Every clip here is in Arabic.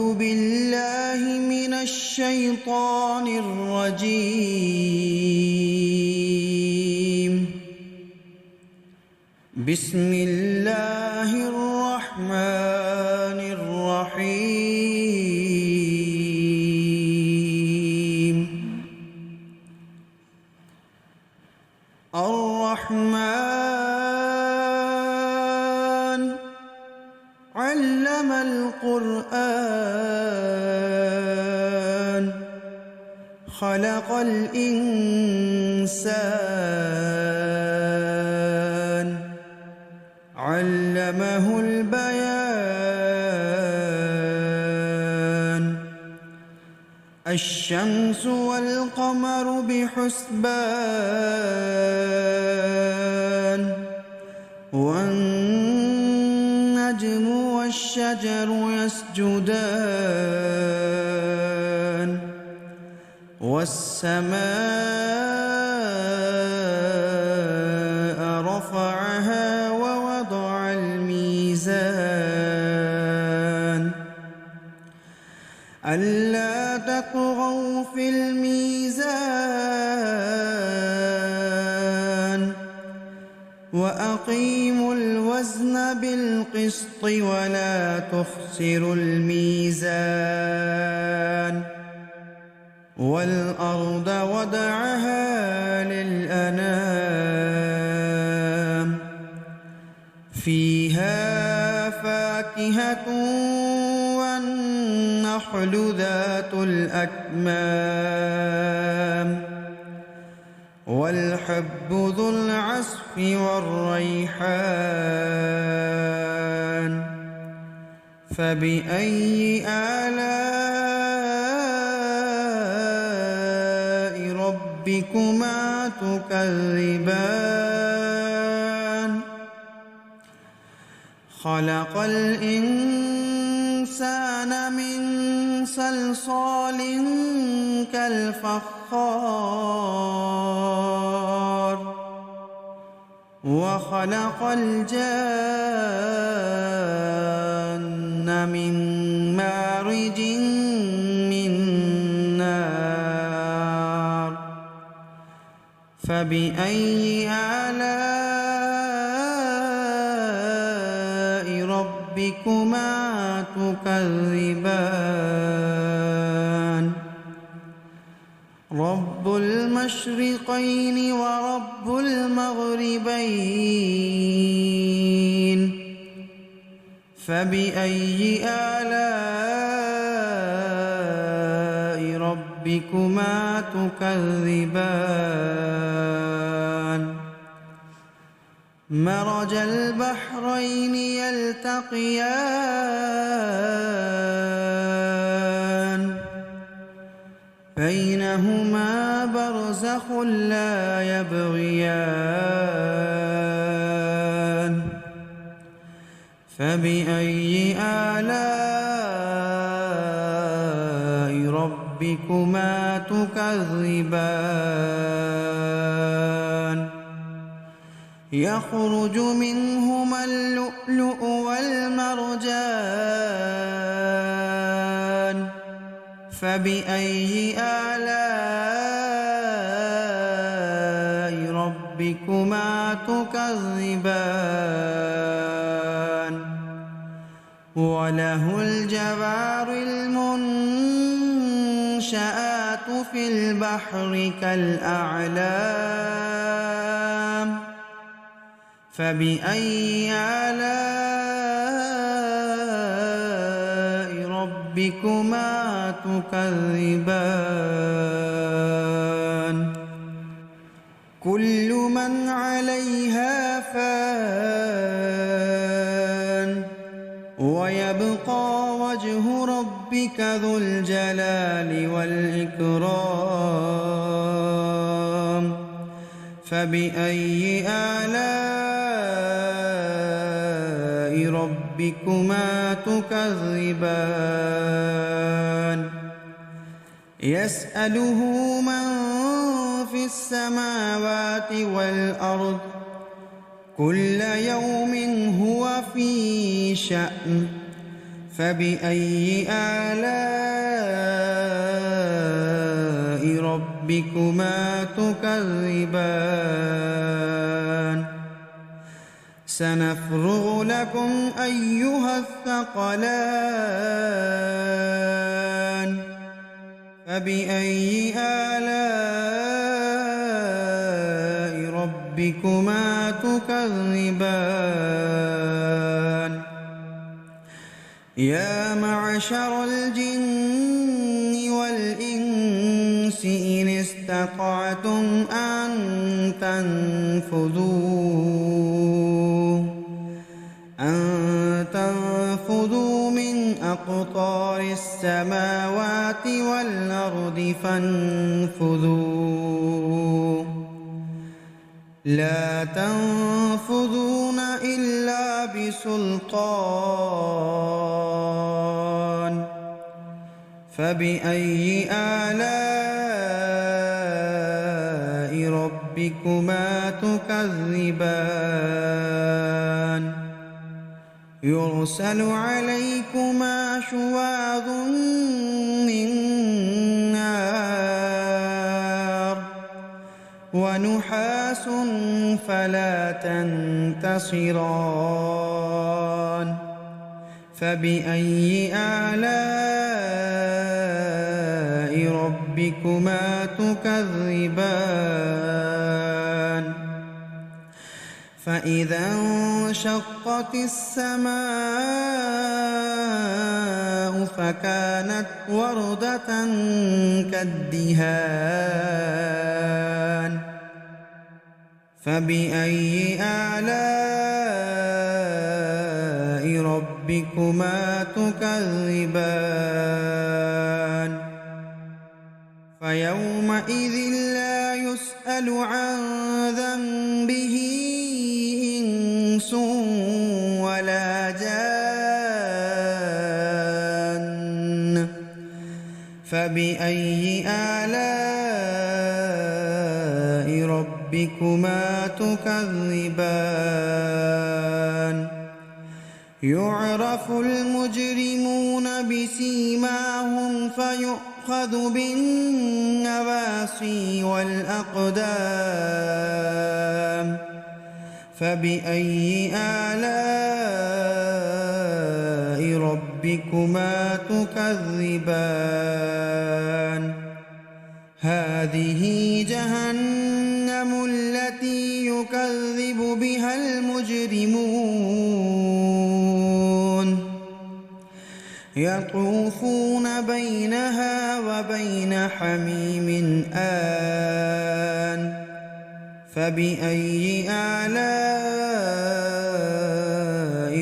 بالله من الشيطان الرجيم. بسم الله الرحمن الرحيم. الرحمن علم القرآن خلق الإنسان علمه البيان. الشمس والقمر بحسبان والنجم والشجر يسجدان والسماء رفعها ووضع الميزان ألا تطغوا في الميزان وأقيموا الوزن بالقسط ولا تخسروا الميزان. والأرض وضعها للأنام فيها فاكهة والنخل ذات الأكمام والحب ذو العصف والريحان. فبأي آلاء ربكما تكذبان؟ خلق الإنسان من صلصال كالفخار وخلق الجان من مارج من نار. فبأي آلاء ربكما تكذبان؟ رب المشرقين ورب المغربين. فبأي آلاء ربكما تكذبان؟ مرج البحرين يلتقيان بينهما برزخ لا يبغيان. فبأي آلاء ربكما تكذبان؟ يخرج منهما اللؤلؤ والمرجان. فبأي آلاء ربكما تكذبان؟ وله الجوار المنشآت في البحر كالأعلام. فبأي آلاء ربكما تكذبان؟ كل من عليها فان ويبقى وجه ربك ذو الجلال والإكرام. فبأي آلاء ربكما تكذبان؟ يسأله من في السماوات والأرض كل يوم هو في شأن. فبأي آلاء ربكما تكذبان سنفرغ لكم أيها الثقلان فبأي آلاء ربكما تكذبان يا معشر الجن والإنس إن استطعتم أن تنفذوا من أقطار السماوات والأرض فانفذوا لا تنفذون إلا بسلطان فبأي آلاء ربكما تكذبان يرسل عليكما شواظ من نار ونحاس فلا تنتصران فبأي آلاء ربكما تكذبان فإذا انشقت السماء فكانت وردة كالدهان فبأي آلاء ربكما تكذبان فيومئذ لا يسأل عن ذنبه إنس ولا جان فبأي آلاء ربكما تكذبان يعرف المجرمون بسيماهم فيؤخذ بالنواصي والأقدام فبأي آلاء ربكما تكذبان هذه جهنم التي يكذب بها المجرمون يطوفون بينها وبين حميم آن فبأي آلاء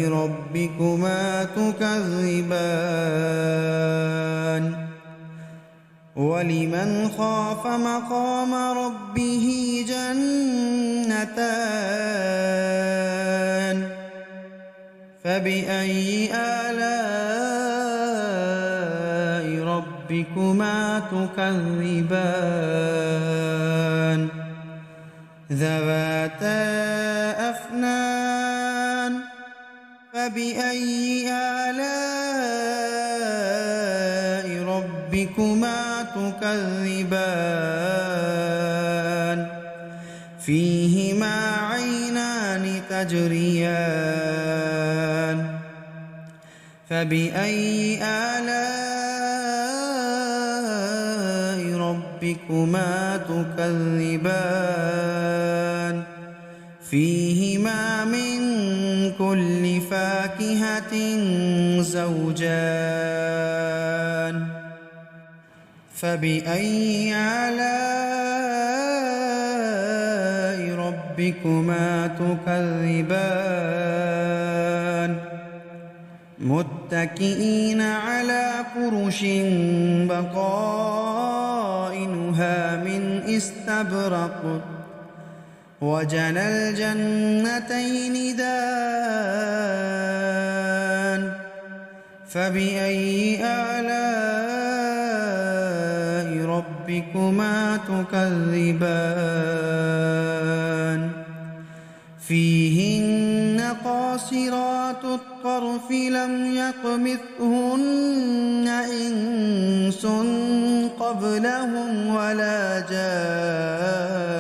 ربكما تكذبان ولمن خاف مقام ربه جنتان فبأي آلاء ربكما تكذبان ذواتا أفنان فبأي آلاء ربكما تكذبان فيهما عينان تجريان فبأي آلاء ربكما تكذبان فيهما من كل فاكهة زوجان فبأي آلاء ربكما تكذبان متكئين على فرش بطائنها من استبرق وجنى الجنتين دان فبأي آلاء ربكما تكذبان فيهن قاصرات الطرف الصرف لم يطمثهن إنس قبلهم ولا جان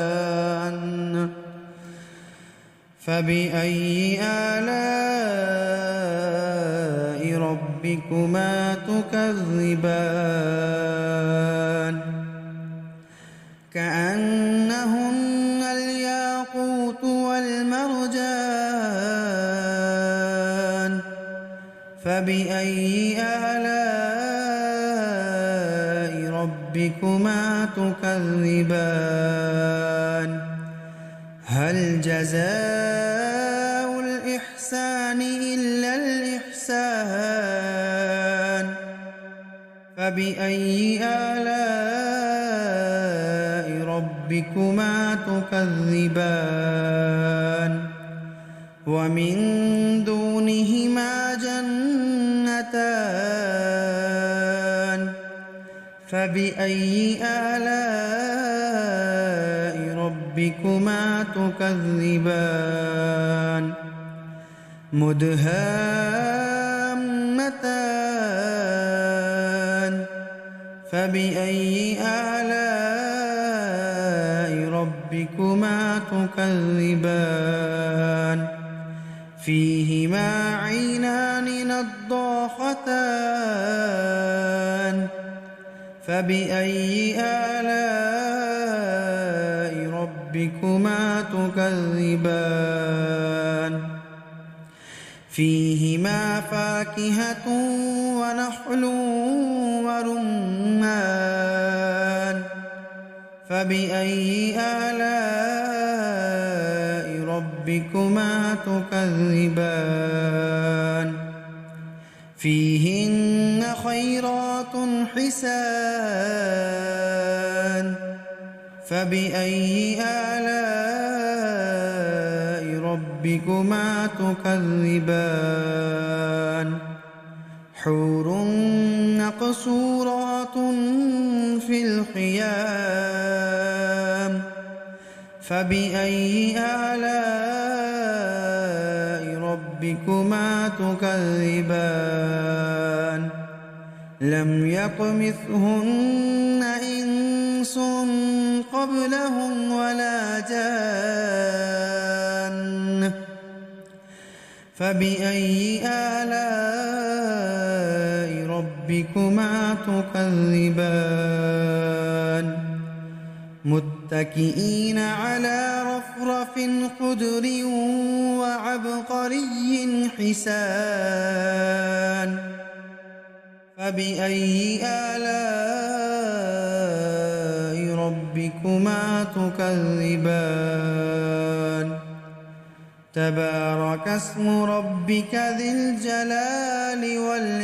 فبأي آلاء ربكما تكذبان كأنهن الياقوت والمرجان فبأي آلاء ربكما تكذبان هل جزاء الإحسان إلا الإحسان فبأي آلاء ربكما تكذبان ومن دونهما جنتان فبأي آلاء ربكما تكذبان مدهامتان فبأي آلاء ربكما تكذبان فيهما عينان نضاختان فبأي آلاء ربكما تكذبان فيهما فاكهة ونخل ورمان فبأي آلاء ربكما تكذبان فيهن خيرات حسان فبأي آلاء ربكما تكذبان حور مقصورات في الخيام فبأي آلاء ربكما تكذبان لم يطمثهن إنس قبلهم ولا جان فبأي آلاء ربكما تكذبان متكئين على رفرف خضر وعبقري حسان فبأي آلاء ربكما تكذبان تبارك اسم ربك ذي الجلال والإكرام